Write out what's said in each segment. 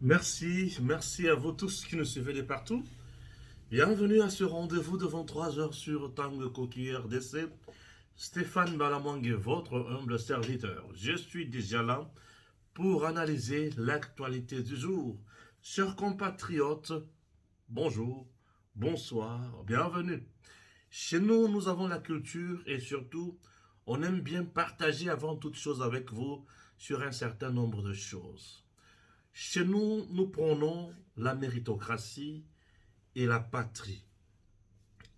Merci à vous tous qui nous suivez de partout. Bienvenue à ce rendez-vous de 23 heures sur Tango Coquille RDC. Stéphane Balamangue, votre humble serviteur. Je suis déjà là pour analyser l'actualité du jour. Chers compatriotes, bonjour, bonsoir, bienvenue. Chez nous, nous avons la culture et surtout, on aime bien partager avant toute chose avec vous sur un certain nombre de choses. Chez nous, nous prônons la méritocratie et la patrie.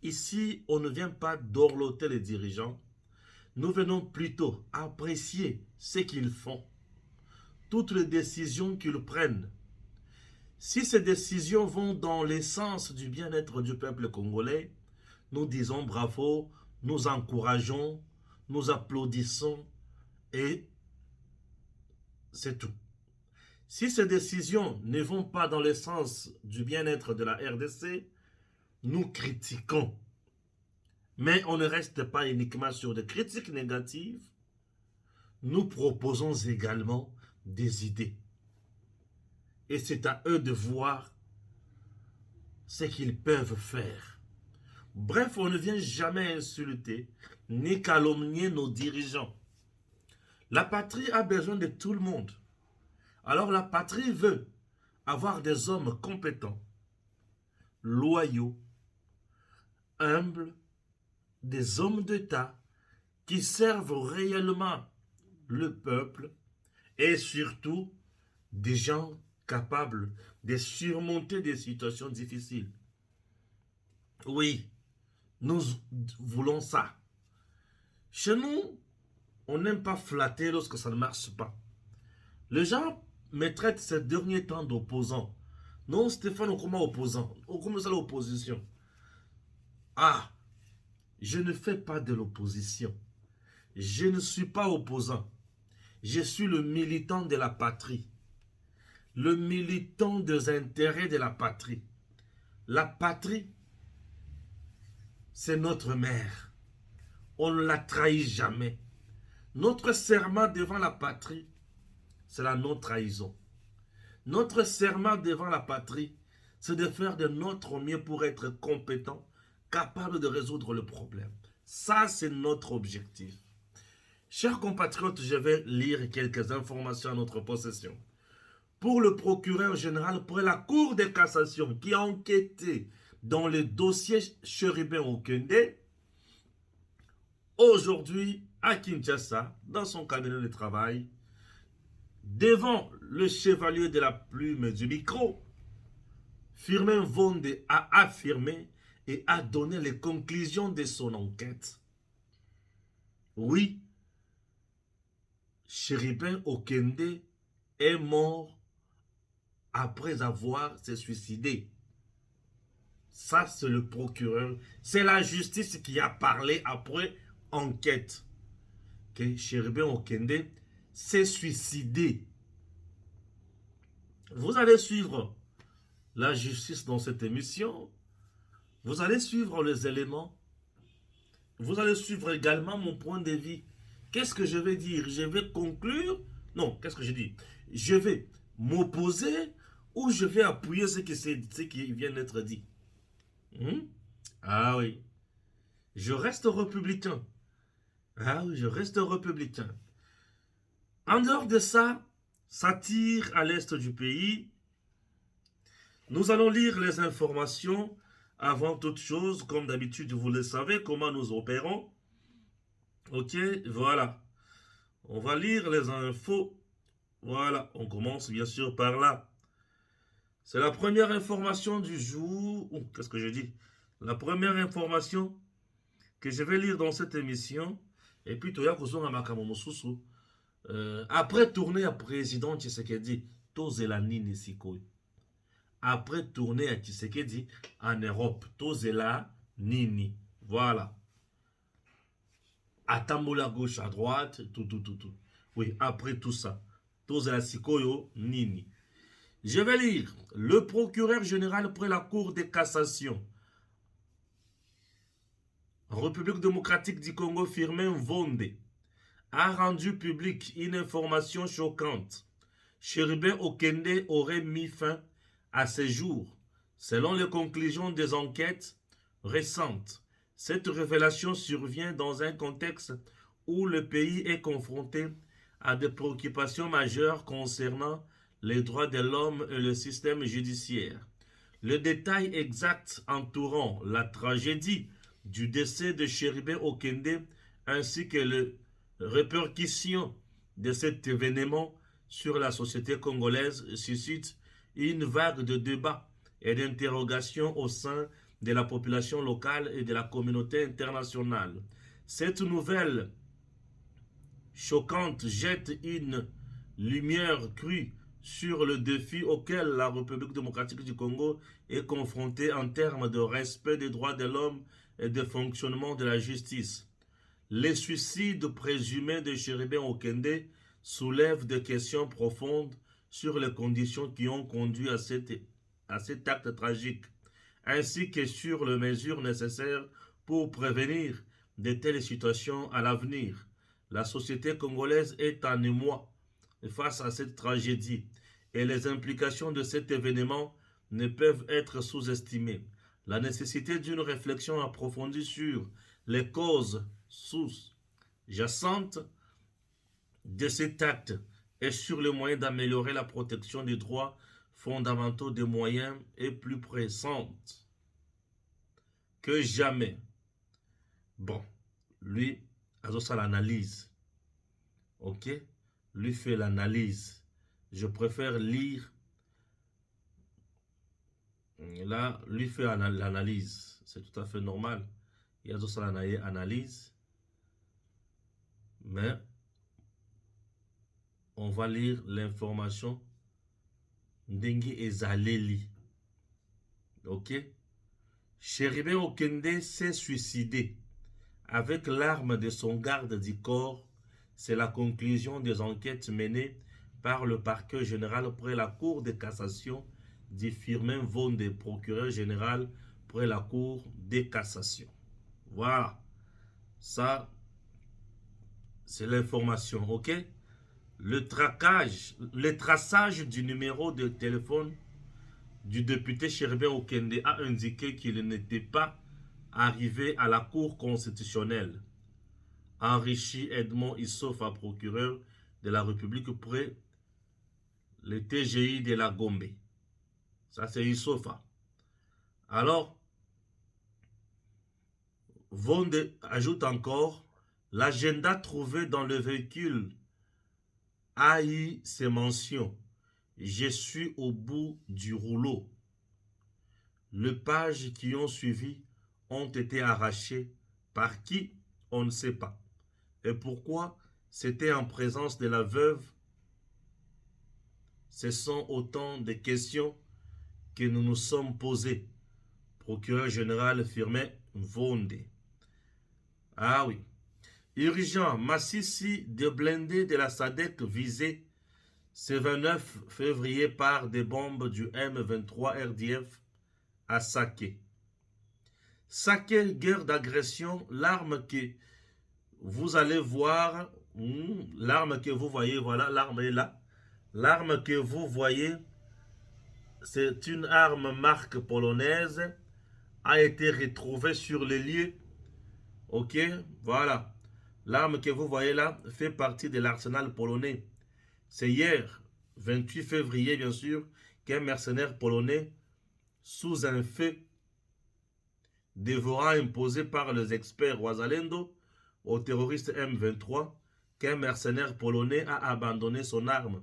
Ici, on ne vient pas dorloter les dirigeants, nous venons plutôt apprécier ce qu'ils font, toutes les décisions qu'ils prennent. Si ces décisions vont dans l'essence du bien-être du peuple congolais, nous disons bravo, nous encourageons, nous applaudissons et c'est tout. Si ces décisions ne vont pas dans le sens du bien-être de la RDC, nous critiquons. Mais on ne reste pas uniquement sur des critiques négatives. Nous proposons également des idées. Et c'est à eux de voir ce qu'ils peuvent faire. Bref, on ne vient jamais insulter ni calomnier nos dirigeants. La patrie a besoin de tout le monde. Alors la patrie veut avoir des hommes compétents, loyaux, humbles, des hommes d'État qui servent réellement le peuple et surtout des gens capables de surmonter des situations difficiles. Oui, nous voulons ça. Chez nous, on n'aime pas flatter lorsque ça ne marche pas. Les gens me traitent ces derniers temps d'opposants. Non, Stéphane, comment opposant? Comment ça l'opposition? Ah, je ne fais pas de l'opposition. Je ne suis pas opposant. Je suis le militant de la patrie. Le militant des intérêts de la patrie. La patrie, c'est notre mère. On ne la trahit jamais. Notre serment devant la patrie, c'est la non-trahison. Notre serment devant la patrie, c'est de faire de notre mieux pour être compétent, capable de résoudre le problème. Ça, c'est notre objectif. Chers compatriotes, je vais lire quelques informations à notre possession. Pour le procureur général près la Cour de cassation qui a enquêté dans le dossier Chérubin Okende, aujourd'hui à Kinshasa, dans son cabinet de travail, devant le chevalier de la plume du micro, Firmin Vonde a affirmé et a donné les conclusions de son enquête. Oui, Chérubin Okende est mort après avoir se suicidé. Ça, c'est le procureur. C'est la justice qui a parlé après enquête. Que Chérubin Okende s'est suicidé. Vous allez suivre la justice dans cette émission. Vous allez suivre les éléments. Vous allez suivre également mon point de vue. Qu'est-ce que je vais dire? Je vais conclure? Non, qu'est-ce que je dis? Je vais m'opposer ou je vais appuyer ce qui vient d'être dit? Ah oui. Je reste républicain. Ah oui, je reste républicain. En dehors de ça, ça tire à l'est du pays. Nous allons lire les informations avant toute chose. Comme d'habitude, vous le savez, comment nous opérons. Ok, voilà. On va lire les infos. Voilà, on commence bien sûr par là. C'est la première information du jour. Qu'est-ce que je dis? La première information que je vais lire dans cette émission. Et puis, Toya Kozonga Makamomosusu. Après tourner à président Tshisekedi, Tozela Nini Sikoy. Après tourner à Tshisekedi en Europe, Tozela Nini. Voilà. Atambola gauche à droite, tout. Oui, après tout ça, Tozela Sikoyo Nini. Je vais lire. Le procureur général près la Cour de cassation. République démocratique du Congo, Firmin Vonde, a rendu publique une information choquante. Cherubin Okende aurait mis fin à ses jours. Selon les conclusions des enquêtes récentes, cette révélation survient dans un contexte où le pays est confronté à des préoccupations majeures concernant les droits de l'homme et le système judiciaire. Le détail exact entourant la tragédie du décès de Cherubin Okende ainsi que les répercussions de cet événement sur la société congolaise suscite une vague de débats et d'interrogations au sein de la population locale et de la communauté internationale. Cette nouvelle choquante jette une lumière crue sur le défi auquel la République démocratique du Congo est confrontée en termes de respect des droits de l'homme et de fonctionnement de la justice. Les suicides présumés de Cherubin Okende soulèvent des questions profondes sur les conditions qui ont conduit à cet acte tragique, ainsi que sur les mesures nécessaires pour prévenir de telles situations à l'avenir. La société congolaise est en émoi face à cette tragédie et les implications de cet événement ne peuvent être sous-estimées. La nécessité d'une réflexion approfondie sur les causes sous-jacentes de cet acte et sur les moyens d'améliorer la protection des droits fondamentaux des moyens est plus pressante que jamais. Bon, lui, Azosa l'analyse. Ok? Lui fait l'analyse. Je préfère lire. Là, lui fait l'analyse. C'est tout à fait normal. Il y a Azosa l'analyse. Mais on va lire l'information Ndengi Ezaleli. Ok? Cherubin Okende s'est suicidé avec l'arme de son garde du corps. C'est la conclusion des enquêtes menées par le parquet général près la Cour de cassation, dit Firmin Vonde, procureur général près la Cour de cassation. Voilà. Ça, c'est l'information, ok? Le traçage du numéro de téléphone du député Cherubin Okende a indiqué qu'il n'était pas arrivé à la Cour constitutionnelle. Enrichi Edmond Issofa, procureur de la République près le TGI de la Gombe. Ça, c'est Issofa. Alors, Vonde ajoute encore, l'agenda trouvé dans le véhicule a eu ces mentions. Je suis au bout du rouleau. Les pages qui ont suivi ont été arrachées. Par qui? On ne sait pas. Et pourquoi? C'était en présence de la veuve. Ce sont autant de questions que nous nous sommes posées. Procureur général Firmin Vonde. Ah oui. Urgent, Massissi de blindés de la SADC visé ce 29 février par des bombes du M23 RDF à Saké. Saké, guerre d'agression, l'arme que vous allez voir, l'arme que vous voyez, voilà, l'arme est là. L'arme que vous voyez, c'est une arme marque polonaise, a été retrouvée sur les lieux. Ok, voilà. L'arme que vous voyez là fait partie de l'arsenal polonais. C'est hier, 28 février bien sûr, qu'un mercenaire polonais, sous un fait dévorant imposé par les experts Wazalendo au terroriste M23, qu'un mercenaire polonais a abandonné son arme.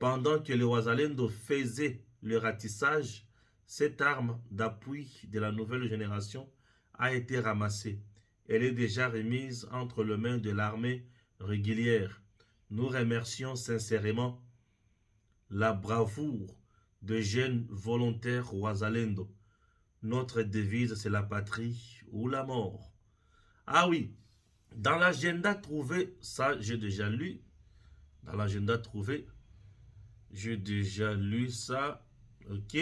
Pendant que les Wazalendo faisaient le ratissage, cette arme d'appui de la nouvelle génération a été ramassée. Elle est déjà remise entre les mains de l'armée régulière. Nous remercions sincèrement la bravoure de jeunes volontaires Wazalendo. Notre devise, c'est la patrie ou la mort. Ah oui, dans l'agenda trouvé, ça j'ai déjà lu. Dans l'agenda trouvé, j'ai déjà lu ça. Ok.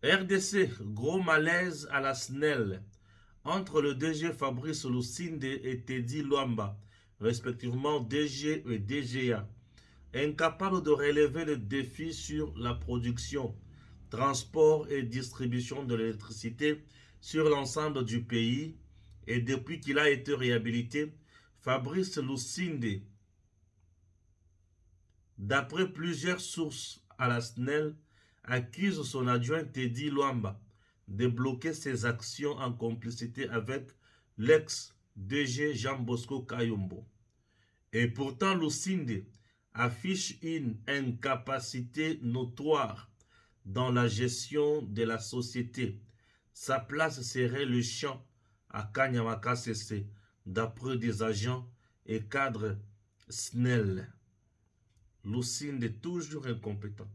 RDC, gros malaise à la SNEL. Entre le DG Fabrice Lucinde et Teddy Luamba, respectivement DG et DGA, incapable de relever le défi sur la production, transport et distribution de l'électricité sur l'ensemble du pays. Et depuis qu'il a été réhabilité, Fabrice Lucinde, d'après plusieurs sources à la SNEL, accuse son adjoint Teddy Luamba de bloquer ses actions en complicité avec l'ex-DG Jean Bosco Kayombo. Et pourtant, Lucinde affiche une incapacité notoire dans la gestion de la société. Sa place serait le champ à Kanyamaka CC, d'après des agents et cadres SNEL. Lucinde est toujours incompétent.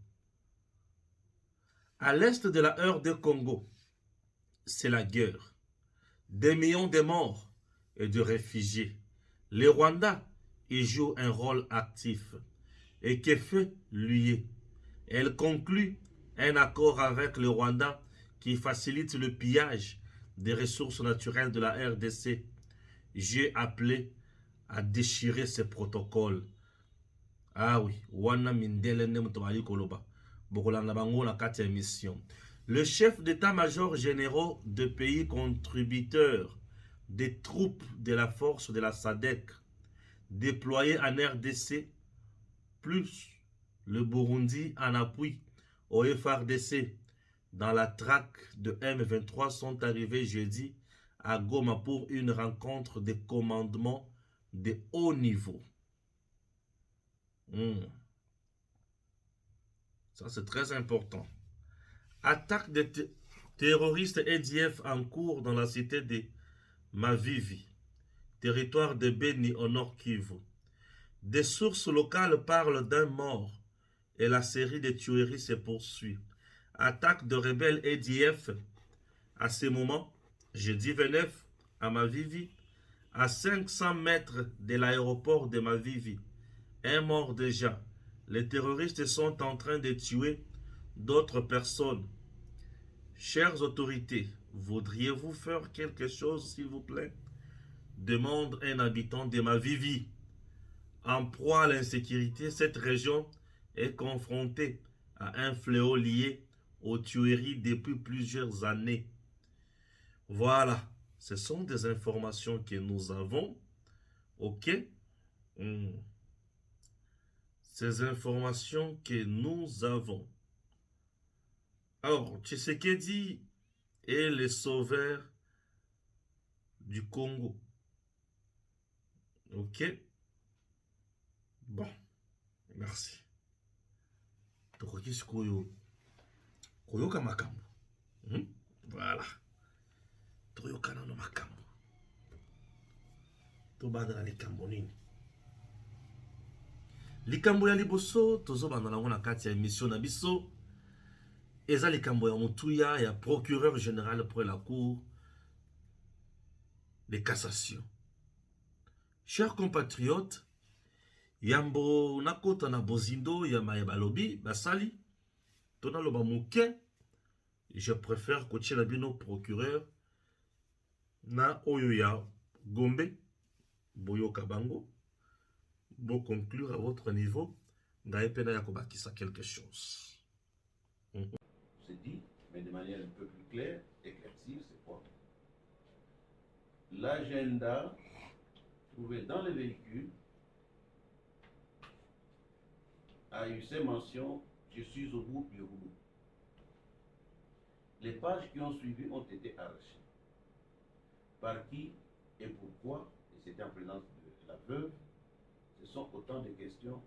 À l'est de la heure de Congo, c'est la guerre. Des millions de morts et de réfugiés. Le Rwanda y joue un rôle actif. Et que fait l'UE? Elle conclut un accord avec le Rwanda qui facilite le pillage des ressources naturelles de la RDC. J'ai appelé à déchirer ces protocoles. Ah oui, wana mindele ne mutomali koloba. Bokolanda bango na kati ya mission. Le chef d'état-major généraux de pays contributeurs des troupes de la force de la SADC déployées en RDC, plus le Burundi en appui au FRDC dans la traque de M23 sont arrivés jeudi à Goma pour une rencontre de commandement de haut niveau. Ça, c'est très important. Attaque des terroristes EDF en cours dans la cité de Mavivi, territoire de Beni au nord Kivu. Des sources locales parlent d'un mort et la série de tueries se poursuit. Attaque de rebelles EDF à ce moment, jeudi 29, à Mavivi, à 500 mètres de l'aéroport de Mavivi. Un mort déjà. Les terroristes sont en train de tuer d'autres personnes. Chères autorités, voudriez-vous faire quelque chose, s'il vous plaît? Demande un habitant de Mavivi. En proie à l'insécurité, cette région est confrontée à un fléau lié aux tueries depuis plusieurs années. Voilà, ce sont des informations que nous avons. Ok? Ces informations que nous avons. Alors, Tshisekedi est le sauveur du Congo. Ok? Bon, merci. Tokoki sikoyo koyoka makambo. Voilà. Toyokana no makambo. Tobanda na likambo nini? Likambo ya liboso tozobanda nango na kati ya émission na biso. Eza likambo ya motuya ya procureur général pour la cour de cassation. Chers compatriotes, yambo nakota na bozindo ya mayeba lobi basali tona loba muke. Je préfère coacher la bino procureur na oyo ya Gombe boyo kabango bo conclure à votre niveau ngaye pena ya kobakisa quelque chose. C'est dit, mais de manière un peu plus claire, éclaircie, c'est quoi? L'agenda trouvé dans le véhicule a eu ces mentions, je suis au bout du rouleau. Les pages qui ont suivi ont été arrachées. Par qui et pourquoi, et c'était en présence de la veuve, ce sont autant de questions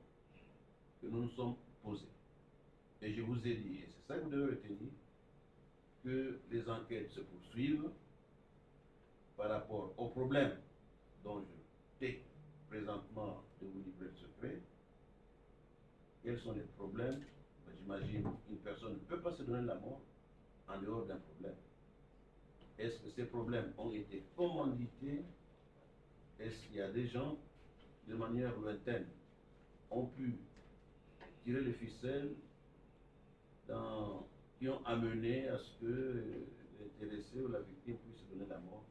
que nous nous sommes posées. Et je vous ai dit, et c'est ça que vous devez retenir, que les enquêtes se poursuivent par rapport aux problèmes dont je t'ai présentement de vous livrer le secret. Quels sont les problèmes? J'imagine qu'une personne ne peut pas se donner la mort en dehors d'un problème. Est-ce que ces problèmes ont été commandités? Est-ce qu'il y a des gens, de manière lointaine, ont pu tirer les ficelles qui ont amené à ce que l'intéressé ou la victime puisse se donner la mort?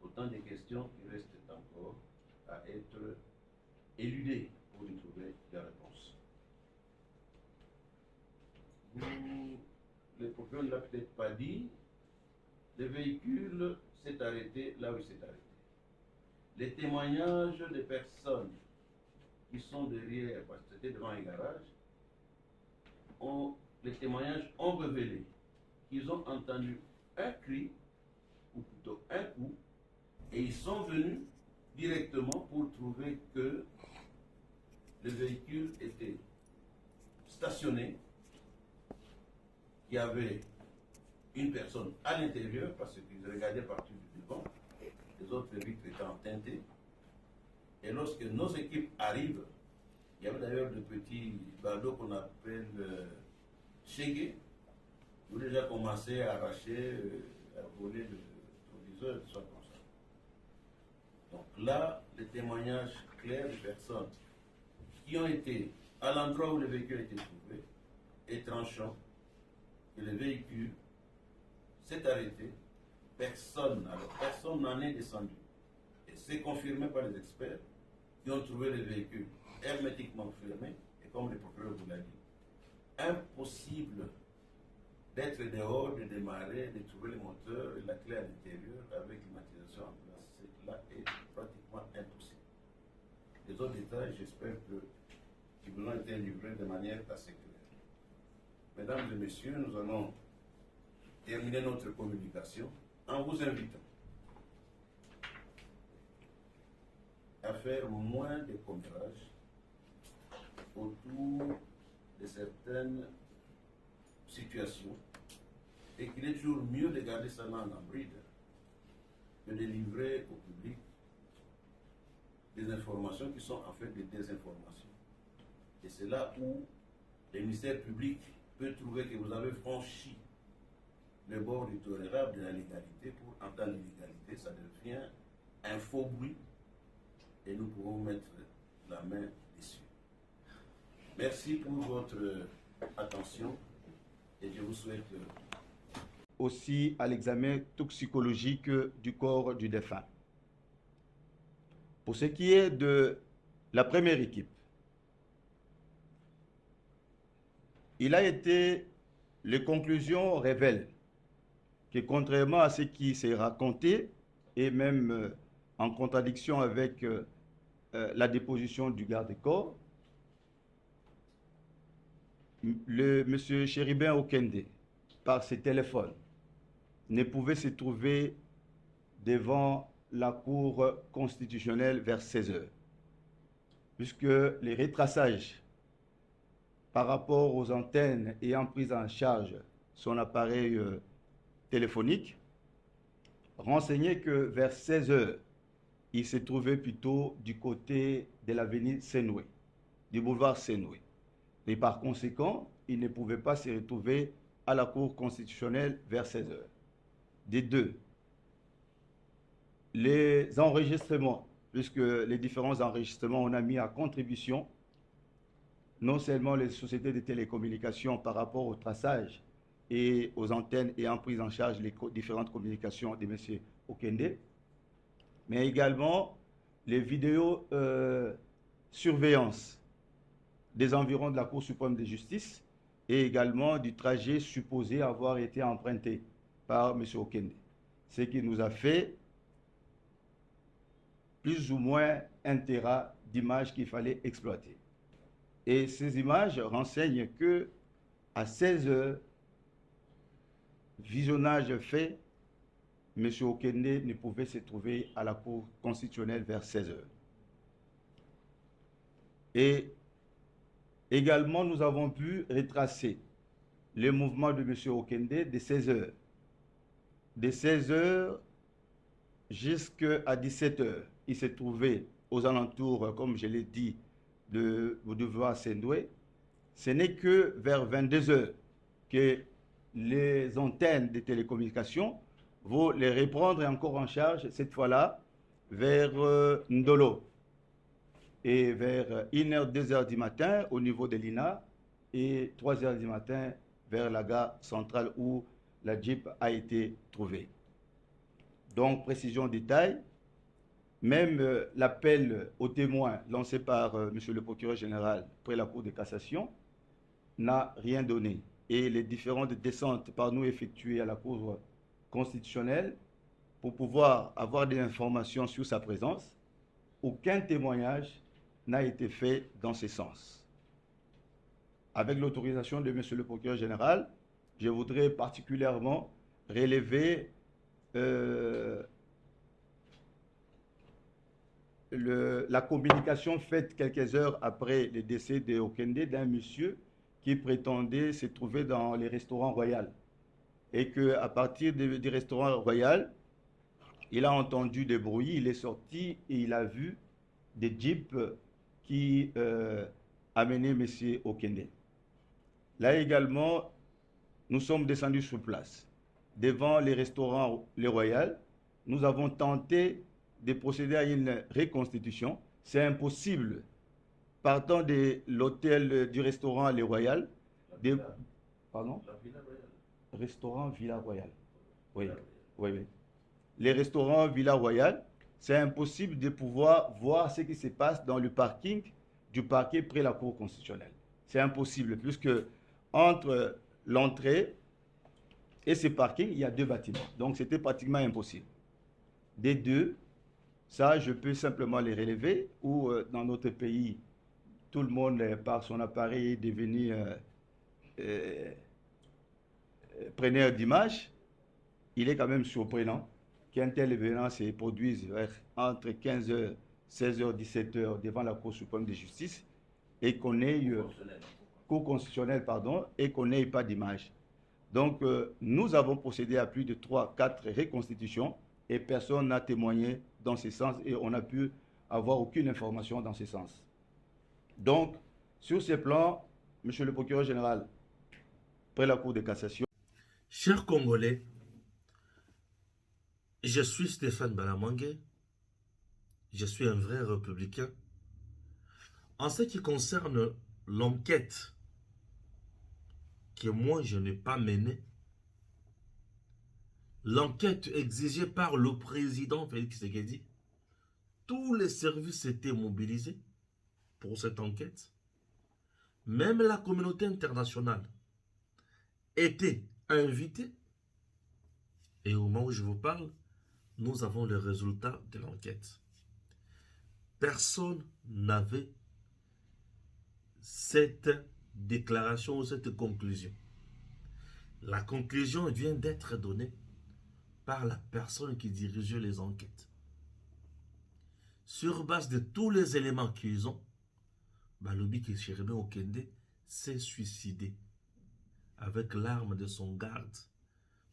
Autant de questions qui restent encore à être éludées pour y trouver des réponses. le procureur ne l'a peut-être pas dit, le véhicule s'est arrêté là où il s'est arrêté. Les témoignages des personnes qui sont derrière, parce que c'était devant un garage, les témoignages ont révélé qu'ils ont entendu un cri, ou plutôt un coup, et ils sont venus directement pour trouver que le véhicule était stationné, qu'il y avait une personne à l'intérieur, parce qu'ils regardaient partout du devant, les autres vitres étant teintées. Et lorsque nos équipes arrivent, il y avait d'ailleurs de petits ballots qu'on appelle chégués, ils ont déjà commencé à arracher, à voler le proviseur, soit comme ça. Donc là, les témoignages clairs des personnes qui ont été à l'endroit où le véhicule a été trouvé est tranchant que le véhicule s'est arrêté, personne n'en est descendu. Et c'est confirmé par les experts qui ont trouvé le véhicule hermétiquement fermé, et comme le procureur vous l'a dit, impossible d'être dehors, de démarrer, de trouver le moteur et la clé à l'intérieur avec l'immatriculation en place. Cela est pratiquement impossible. Les autres détails, j'espère qu'ils vous ont été livrés de manière assez claire. Mesdames et messieurs, nous allons terminer notre communication en vous invitant à faire moins de commérages autour de certaines situations et qu'il est toujours mieux de garder sa langue en bride que de livrer au public des informations qui sont en fait des désinformations. Et c'est là où le ministère public peut trouver que vous avez franchi le bord du tolérable de la légalité pour entendre l'illégalité, ça devient un faux bruit et nous pouvons mettre la main dessus. Merci pour votre attention et je vous souhaite aussi à l'examen toxicologique du corps du défunt. Pour ce qui est de la première équipe, les conclusions révèlent que contrairement à ce qui s'est raconté, et même en contradiction avec la déposition du garde-corps, M. Chéribin Okende, par ses téléphones, ne pouvait se trouver devant la Cour constitutionnelle vers 16 heures, puisque les retraçages par rapport aux antennes ayant pris en charge son appareil téléphonique renseignaient que vers 16 heures, il se trouvait plutôt du côté de l'avenue Senoué, du boulevard Senoué. Et par conséquent, il ne pouvait pas se retrouver à la Cour constitutionnelle vers 16 heures. Des deux, les enregistrements, puisque les différents enregistrements, on a mis à contribution non seulement les sociétés de télécommunications par rapport au traçage et aux antennes ayant pris en charge les différentes communications de M. Okende, mais également les vidéos surveillance des environs de la Cour suprême de justice et également du trajet supposé avoir été emprunté par M. Okende. Ce qui nous a fait plus ou moins un téra d'images qu'il fallait exploiter. Et ces images renseignent que à 16 heures, visionnage fait, M. Okende ne pouvait se trouver à la Cour constitutionnelle vers 16 heures. Et également, nous avons pu retracer les mouvements de M. Okende de 16 heures. De 16 heures jusqu'à 17 heures, il s'est trouvé aux alentours, comme je l'ai dit, de boulevard Senoué. Ce n'est que vers 22 heures que les antennes de télécommunications vont les reprendre encore en charge, cette fois-là, vers Ndolo. Et vers 1h, 2h du matin au niveau de l'INA et 3h du matin vers la gare centrale où la Jeep a été trouvée. Donc, précision détail, même l'appel aux témoins lancé par M. le procureur général près la Cour de cassation n'a rien donné. et les différentes descentes par nous effectuées à la Cour constitutionnelle pour pouvoir avoir des informations sur sa présence, aucun témoignage n'a été fait dans ce sens. Avec l'autorisation de Monsieur le procureur général, je voudrais particulièrement relever la communication faite quelques heures après le décès de Okende d'un monsieur qui prétendait se trouver dans les restaurants royaux. Et qu'à partir du restaurant royal, il a entendu des bruits, il est sorti et il a vu des jeeps qui amenaient M. Okende. Là également, nous sommes descendus sur place. Devant les restaurants Le Royal, nous avons tenté de procéder à une reconstitution. C'est impossible. Partant de l'hôtel du restaurant Le Royal, pardon? La Villa Royale. Restaurant Villa Royale. Oui, oui, oui. Les restaurants Villa Royale, c'est impossible de pouvoir voir ce qui se passe dans le parking du parquet près la Cour constitutionnelle. C'est impossible, puisque entre l'entrée et ce parking, il y a 2 bâtiments. Donc, c'était pratiquement impossible. Des 2, ça, je peux simplement les relever, ou dans notre pays, tout le monde, par son appareil, est devenu preneur d'images. Il est quand même surprenant qu'un tel événement se produise entre 15h, 16h, 17h devant la Cour suprême de justice et qu'on ait Cour constitutionnelle, pardon, et qu'on n'ait pas d'image. Donc, nous avons procédé à plus de 3-4 reconstitutions et personne n'a témoigné dans ce sens et on n'a pu avoir aucune information dans ce sens. Donc, sur ce plan, Monsieur le procureur général, près la Cour de cassation. Chers Congolais, je suis Stéphane Balamangue, je suis un vrai républicain. En ce qui concerne l'enquête que moi je n'ai pas menée, l'enquête exigée par le président Félix Tshisekedi, tous les services étaient mobilisés pour cette enquête. Même la communauté internationale était invitée. Et au moment où je vous parle, nous avons le résultat de l'enquête. Personne n'avait cette déclaration ou cette conclusion. La conclusion vient d'être donnée par la personne qui dirigeait les enquêtes. Sur base de tous les éléments qu'ils ont, Balobi Kishirebe Okende s'est suicidé avec l'arme de son garde.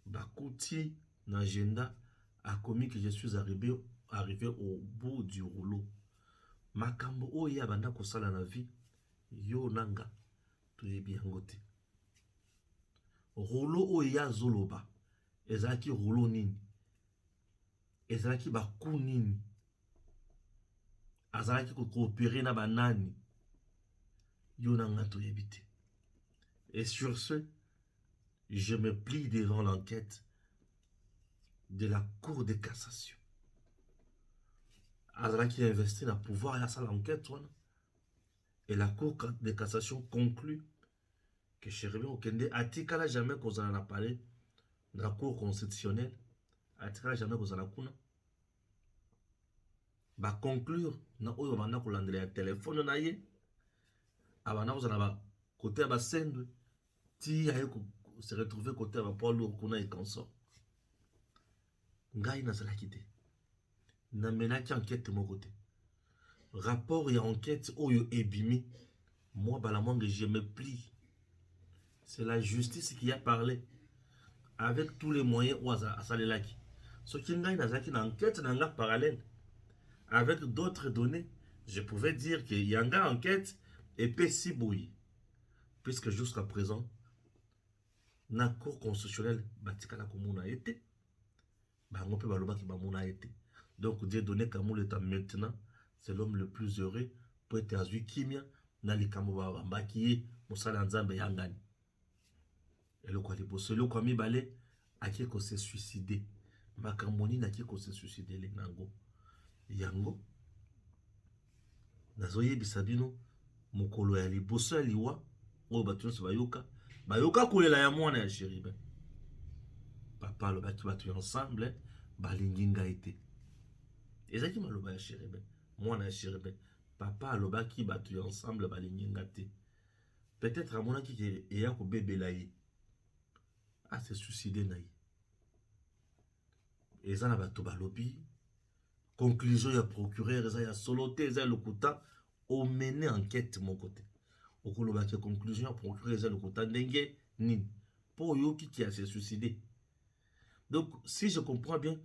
Bakouti Nagenda a commis que je suis arrivé au bout du rouleau. Makambo oya banda kosala na vie, yo nanga, toyebi yango te. Rouleau oya zoloba, ezalaki rouleau nini, ezalaki baku nini, azalaki koopérer na banani, yo nanga toyebi te. Et sur ce, je me plie devant l'enquête de la Cour de cassation. Azalaki investi dans le pouvoir et à l'enquête. Et la Cour de cassation conclut que Chérubin Okende atikala jamais qu'on en a parlé dans la Cour constitutionnelle. Atikala jamais qu'on en a kuna. Ba conclure na oyo banda kolandela ya téléphone na ye. Abana kozana ba côté ya ba sendwe ti aye se retrouver côté ya ba poids lourd kuna et consort. Ngai nazalaki te. Namenaki enquête mon côté. Rapport et enquête oyo ebimi. Moi Balamangue je me plie. C'est la justice qui a parlé. Avec tous les moyens où asalelaki. Ce qui ngai nazalaki na enquête nanga parallèle. Avec d'autres données, je pouvais dire qu'il y a une enquête et Pessibouyi. Puisque jusqu'à présent, la Cour constitutionnelle batikala komuna été. Bangope baloba ki bamuna été. Donc Dieu donné Kamou l'état maintenant, c'est l'homme le plus heureux pour être azui kimia na likambo bambakiye mosala nzambe yangani. Et le quoi liboso le quoi mi balé aki ko se suicider. Makamoni na ki ko se suicider le nango. Yango nazoyebisa bino mokolo ya liboso ya liwa oyo bato nyonso bayoka bayoka kolela ya mwana ya Chérubin. Papa alobaki bato ensemble balingi ngai te. Ezaki maloba ya Chérubin, mwana ya Chérubin. Papa alobaki bato ensemble balingi ngai te. Peut-être amonaki ke eya kobebela ye. Ah, se suicide na ye. Eza na bato balobi conclusion ya procureur eza ya solo te, eza lokuta o mener enquête mon côté. Okoloba ke conclusion ya procureur eza lokuta ndenge nini po yoki ki a se suicider. Donc si je comprends bien,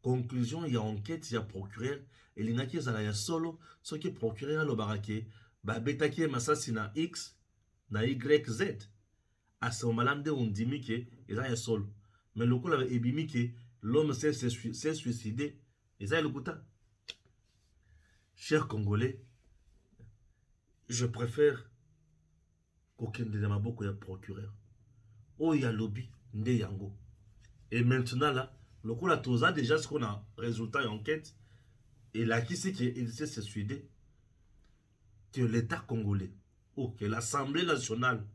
conclusion ya enquête ya procureur elingaki ezala ya solo soki procureur alobaka ke babetaki masasi na X na YZ. À ce moment-là, on dit que eza ya solo. Mais le coup là ebimi que l'homme s'est suicidé. Et ça, le kouta. Chers Congolais, je préfère qu'aucun de ma beaucoup ya procureur. Oh, il y a lobby, nde yango. Et maintenant là, le coup là, tous a déjà ce qu'on a résultat d'enquête. Et là, qui c'est qui s'est suicidé? Que l'État congolais, ou que l'Assemblée nationale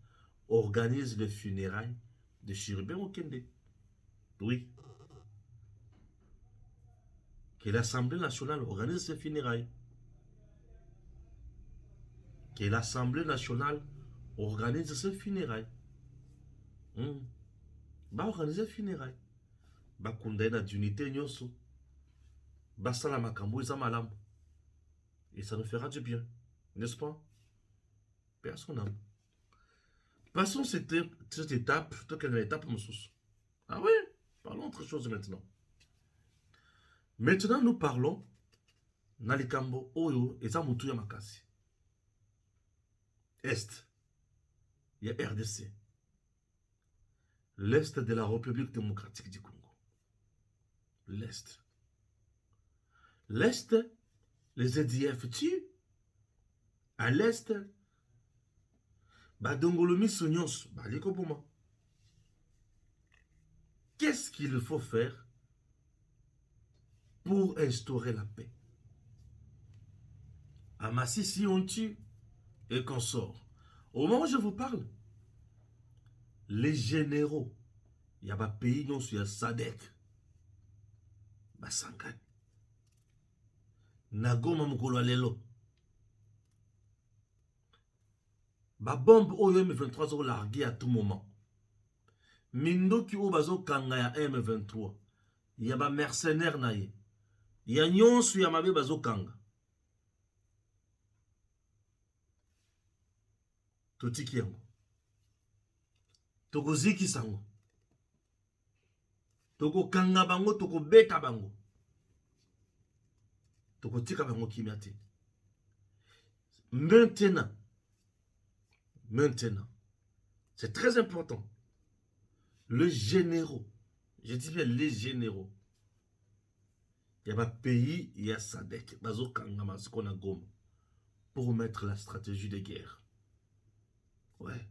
organise les funérailles de Chérubin Okende. Oui. Que l'Assemblée nationale organise ses funérailles. Que l'Assemblée nationale organise ses funérailles. Ba organiser funérailles. Ba kundai na d'unité nyoso. Ba sala makambo eza malamu. Et ça nous fera du bien. N'est-ce pas? Personne n'aime. Passons cette étape, toute l'étape Moussous. Ah oui, parlons autre chose maintenant. Maintenant, nous parlons Nalikambo Oyo et Zamutuya Makasi. Est. Il y a RDC. L'Est de la République démocratique du Congo. L'Est. L'Est, les EDF tuent. À l'Est, Badongolomi Sonyos, Balikoboma. Qu'est-ce qu'il faut faire pour instaurer la paix? À Massissi, on tue et qu'on sort. Au moment où je vous parle, les généraux, il y a un pays, non, il y a Sadek, Basangan, Nagoma Mukolo Lelo. Ba bombe oyo M23 zo largué à tout moment. Mindo ki o bazo kanga ya M23. Ya ba mercenaire na ye. Ya nyonso ya mabe bazo kanga. Totiki yango. Toko ziki sango. Toko kanga bango, toko beta bango. Toko tika bango kimiate. Maintenant, c'est très important. Les généraux, je dis bien les généraux, il y a un pays, il y a Sadek, Bazo Kangama, ce qu'on a gomme, pour mettre la stratégie de guerre. Ouais.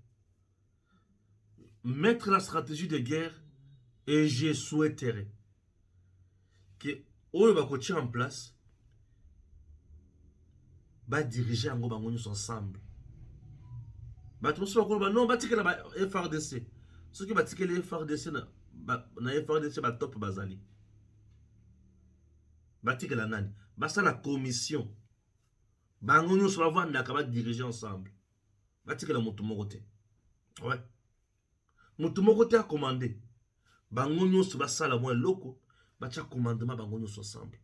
Mettre la stratégie de guerre, et je souhaiterais que, on va coacher en place, va diriger en gros ensemble. Non, batika na FRDC. Ce qui batika les FRDC na FRDC ba top bazali. Batika la nani. Basa la commission. Bango nyo so vanda ka ba diriger ensemble. Batika la mutu moko te. Ouais. Mutu moko te a commandé. Bango nyo so basa la mo loko, ba tia commandement bango nyo so ensemble.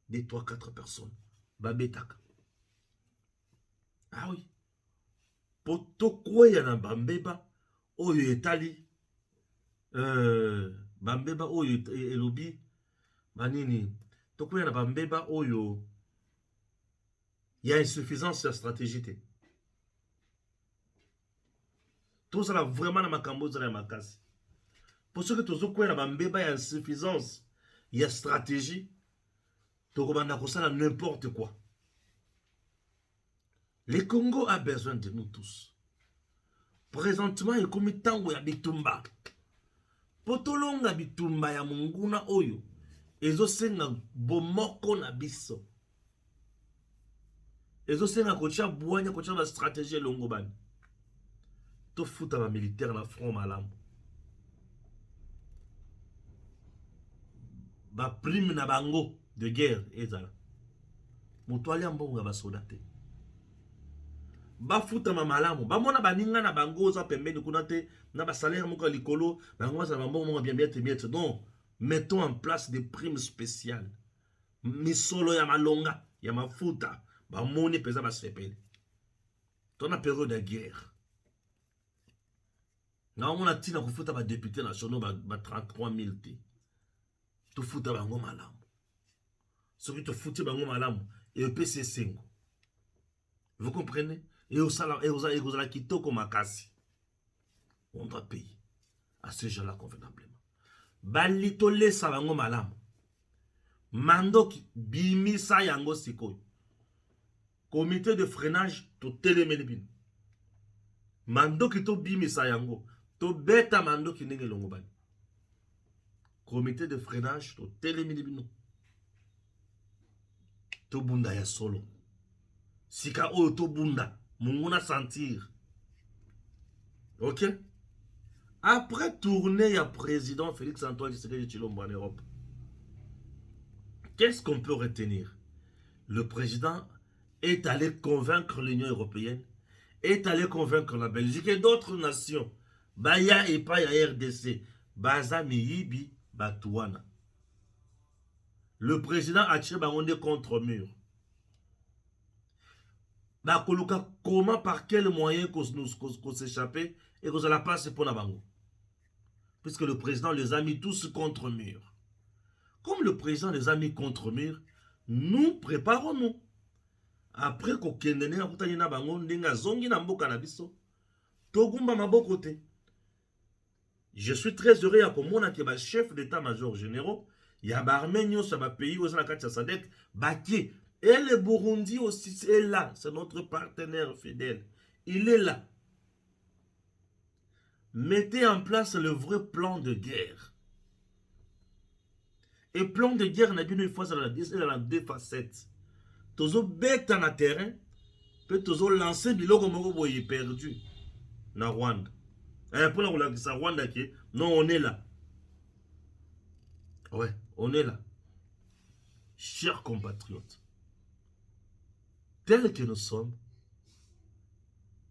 Des 3-4 personnes. Ba betaka. Ah oui. Potokwe na bambeba oyo etali bambeba oyo elobi banini tokwe na bambeba oyo il y a insuffisance de stratégie. Tout ça là vraiment na makambo za makasi. Pour ce que tozokwe na bambeba il y a insuffisance, il y a stratégie. Tokobanda kosala n'importe quoi. Le Congo a besoin de nous tous. Présentement, il y a comme tango ya bitumba. Potolonga bitumba ya munguna oyo. Ezo senga bomoko na biso. Ezo senga kocha buanya kocha ba stratégie longo bani. tofuta ba militaire na front malamu. Ba prime na bango de guerre ezala. Moto ali ambonga ba soldate. Ba futa ma malamu. Ba mona baninga na bango za pembeni kuna te na ba salaire moko likolo, bango za ba mbongo bien bien. Donc, mettons en place des primes spéciales. Misolo ya malonga, ya mafuta, ba moni pesa ba sepeli. Dans la période de guerre. Na on a tina ko futa ba député nationaux ba 33 000 te. To futa bango malamu. Ce qui te foutait bango malamu et PC 5. Vous comprenez? Et au salaire et aux la kitoko makasi. On doit payer à ces gens-là convenablement. Balito lesa bango malamu. Mandoki bimisa yango sikoyo. Comité de freinage to telemedibin. Mandoki to bimisa yango. To beta mandoki ndenge longo bani. Comité de freinage to telemedibino. To bunda ya solo. Sika oyo to bunda. Munguna sentir. Ok? Après tourner à président Félix Antoine Tshisekedi Tshilombo en Europe. Qu'est-ce qu'on peut retenir? Le président est allé convaincre l'Union européenne, est allé convaincre la Belgique et d'autres nations. Baya et pas ya RDC. Baza miyibi batouana. Le président a tiré bangonde contre mur. Bakoluka comment, par quel moyen qu'on s'échappait et qu'on la passe pour la bango. Puisque le président les a mis tous contre mur. Comme le président les a mis contre mur, nous préparons-nous. Après qu'on kendene na kutani na bango ndenga zongi na mboka na biso, togumba maboko te. Je suis très heureux à komona ke ba chef d'état-major généraux, ya ba arménio sa ba pays aux kati ya SADC, baki. Et le Burundi aussi est là, c'est notre partenaire fidèle. Il est là. Mettez en place le vrai plan de guerre. Et plan de guerre, on a bien une fois, c'est dans deux facettes. Tozo bête en terrain, peut tozo lancer biloko moko boye perdu na Rwanda. Et pour la Rwanda qui non, on est là. Ouais, on est là. Chers compatriotes, tels que nous sommes,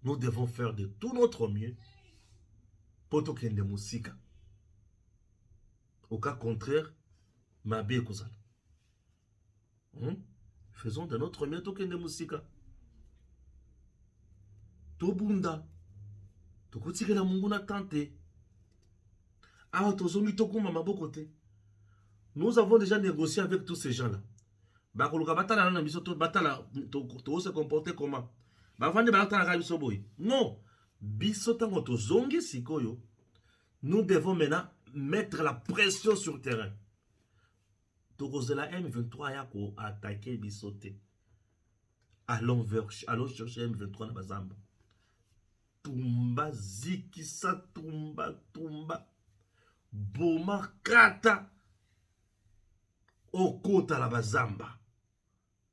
nous devons faire de tout notre mieux pour toquer de musique. Au cas contraire, ma bé kozala. Faisons de notre mieux toquer de musique. Tobunda. Tokutike la munguna tante. Ah, tozongi tokuma maboko te. Nous avons déjà négocié avec tous ces gens-là. Bakoluka batala na biso to batala to se comporter comment? Bavandi batala ka biso boy. Non. Biso tango tozongi sikoyo. Nous devons maintenant mettre la pression sur le terrain. Tokozela M23 yako attaquer bisote. Allons chercher M23 na bazamba. Tumba zikisa tumba. Boma kata. O kota la bazamba.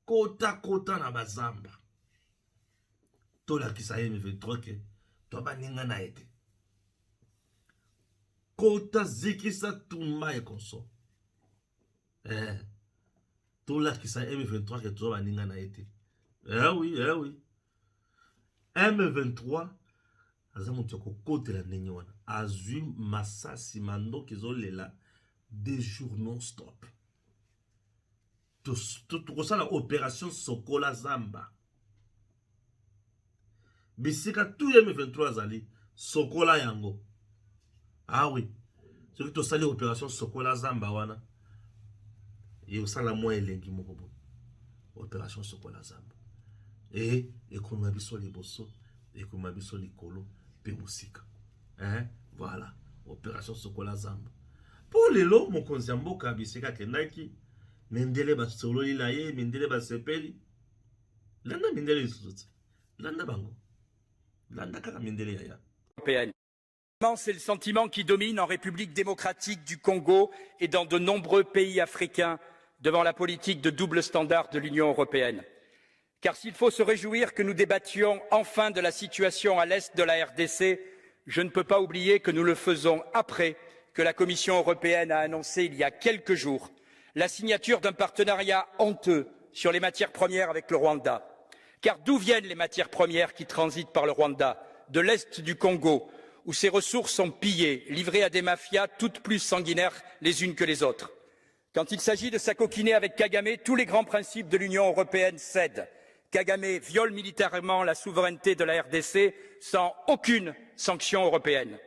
Kota na bazamba. Tola kisa M23 ke. Toba ninga na ete. Kota zikisa tumba e konso. Tola kisa M23 ke toba ninga na ete. Oui. M23 azamu toko kote la nenye wana. Azui masasi mando kizo lela. Des jours non-stop. Tout ça la opération Sokola Zamba. Bisika tout M23 zali Sokola yango. Ah oui. Ce qui to sali opération Sokola Zamba wana. Et au sala moi elengi moko bo. Opération Sokola Zamba. Et qu'on biso liboso, et qu'on biso likolo pe musika. Voilà. Opération Sokola Zamba. Pour les lots mon konziambo ka bisika kenaki. Mindele ba sololi la ye, mindele ba sepeli. Landa mindele isuzuti. Landa bango. Landa kaka mindele yaya. C'est le sentiment qui domine en République démocratique du Congo et dans de nombreux pays africains devant la politique de double standard de l'Union européenne. Car s'il faut se réjouir que nous débattions enfin de la situation à l'est de la RDC, je ne peux pas oublier que nous le faisons après que la Commission européenne a annoncé il y a quelques jours la signature d'un partenariat honteux sur les matières premières avec le Rwanda. Car d'où viennent les matières premières qui transitent par le Rwanda? De l'Est du Congo, où ces ressources sont pillées, livrées à des mafias toutes plus sanguinaires les unes que les autres. Quand il s'agit de s'acoquiner avec Kagame, tous les grands principes de l'Union européenne cèdent. Kagame viole militairement la souveraineté de la RDC sans aucune sanction européenne.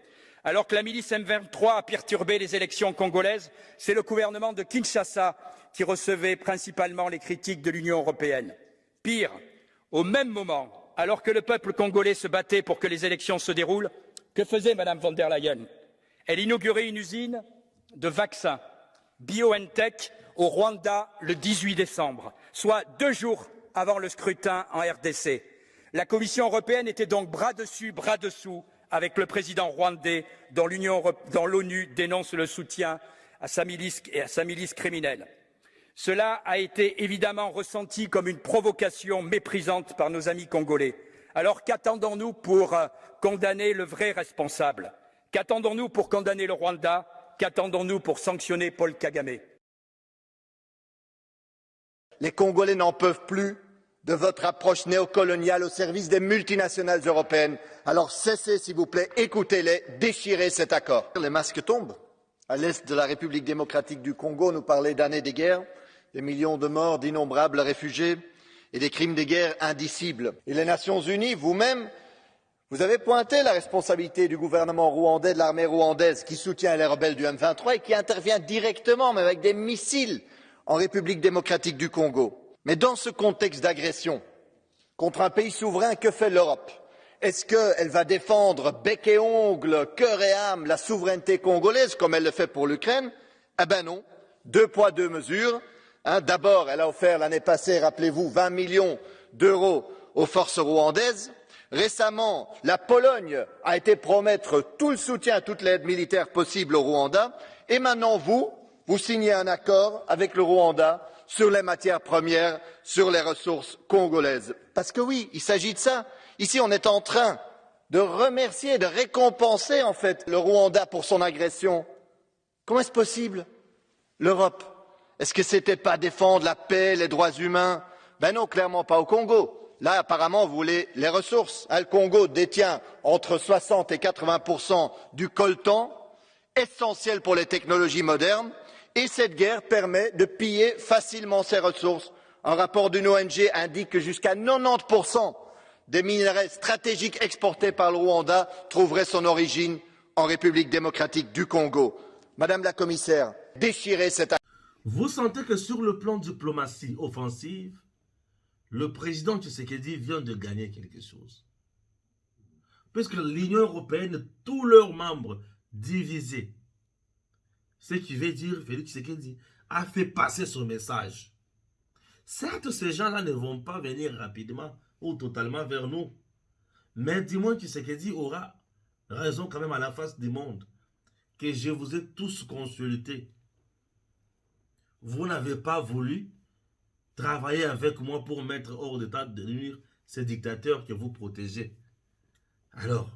Alors que la milice M23 a perturbé les élections congolaises, c'est le gouvernement de Kinshasa qui recevait principalement les critiques de l'Union européenne. Pire, au même moment, alors que le peuple congolais se battait pour que les élections se déroulent, que faisait Mme von der Leyen? Elle inaugurait une usine de vaccins BioNTech au Rwanda le 18 décembre, soit 2 jours avant le scrutin en RDC. La Commission européenne était donc bras dessus, bras dessous avec le président rwandais dont l'ONU dénonce le soutien à sa milice criminelle. Cela a été évidemment ressenti comme une provocation méprisante par nos amis congolais. Alors qu'attendons-nous pour condamner le vrai responsable? Qu'attendons-nous pour condamner le Rwanda? Qu'attendons-nous pour sanctionner Paul Kagame? Les Congolais n'en peuvent plus de votre approche néocoloniale au service des multinationales européennes. Alors cessez, s'il vous plaît, écoutez-les, déchirez cet accord. Les masques tombent. À l'est de la République démocratique du Congo, nous parlait d'années de guerre, des millions de morts, d'innombrables réfugiés et des crimes de guerre indicibles. Et les Nations unies, vous-même, vous avez pointé la responsabilité du gouvernement rwandais, de l'armée rwandaise qui soutient les rebelles du M23 et qui intervient directement, même avec des missiles, en République démocratique du Congo. Mais dans ce contexte d'agression contre un pays souverain, que fait l'Europe? Est-ce qu'elle va défendre bec et ongles, cœur et âme la souveraineté congolaise comme elle le fait pour l'Ukraine? Eh ben non, 2 poids 2 mesures. D'abord, elle a offert l'année passée, rappelez-vous, 20 millions d'euros aux forces rwandaises. Récemment, la Pologne a été promettre tout le soutien, toute l'aide militaire possible au Rwanda. Et maintenant, vous signez un accord avec le Rwanda sur les matières premières, sur les ressources congolaises. Parce que oui, il s'agit de ça. Ici, on est en train de remercier, de récompenser en fait le Rwanda pour son agression. Comment est-ce possible? L'Europe, est-ce que c'était pas défendre la paix, les droits humains? Ben non, clairement pas au Congo. Là, apparemment, vous voulez les ressources. Le Congo détient entre 60 et 80% du coltan, essentiel pour les technologies modernes, et cette guerre permet de piller facilement ces ressources. Un rapport d'une ONG indique que jusqu'à 90% des minerais stratégiques exportés par le Rwanda trouveraient son origine en République démocratique du Congo. Madame la Commissaire, déchirez cette... Vous sentez que sur le plan diplomatie offensive, le président Tshisekedi vient de gagner quelque chose. Puisque l'Union européenne, tous leurs membres divisés, ce qui veut dire Félix Tshisekedi a fait passer son message. Certes, ces gens-là ne vont pas venir rapidement ou totalement vers nous. Mais dis-moi Tshisekedi aura raison quand même à la face du monde. Que je vous ai tous consultés. Vous n'avez pas voulu travailler avec moi pour mettre hors d'état de nuire ces dictateurs que vous protégez. Alors,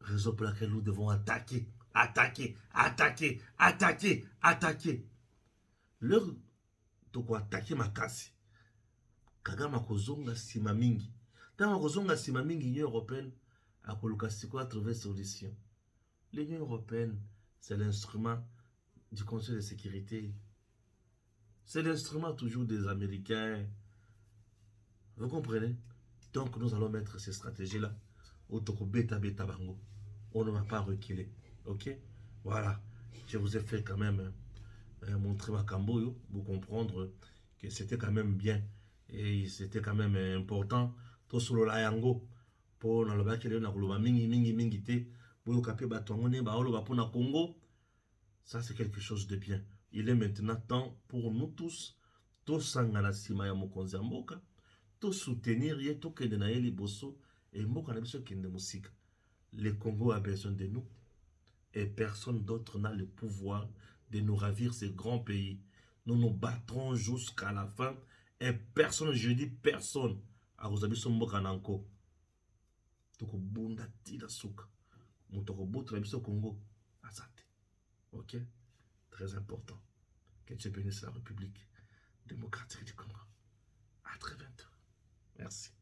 raison pour laquelle nous devons attaquer. Leur toko attaquer makasi. Kagame kozonga sima mingi. Tant kozonga sima mingi, l'Union européenne a trouvé solution. L'Union européenne, c'est l'instrument du Conseil de sécurité. C'est l'instrument toujours des Américains. Vous comprenez? Donc nous allons mettre ces stratégies-là. On ne va pas reculer. Ok? Voilà. Je vous ai fait quand même montrer ma camboyo pour comprendre que c'était quand même bien. Et c'était quand même important. Tout sur le yango. Pour le bakele na koloba mingi te. Pour kape batongone ba olo ba pona Congo. Ça c'est quelque chose de bien. Il est maintenant temps pour nous tous sangana sima ya mokonzi ya mboka, to soutenir ye to kende na ye liboso et mboka na biso kende musika. Le Congo a besoin de nous et personne d'autre n'a le pouvoir de nous ravir ces grands pays. Nous nous battrons jusqu'à la fin et personne, je dis personne, a Rosabiso Mboka Nanko tokobunda tila suka moto akobotela biso Congo azate. Ok, très important. Que Dieu bénisse la République démocratique du Congo. À très bientôt. Merci.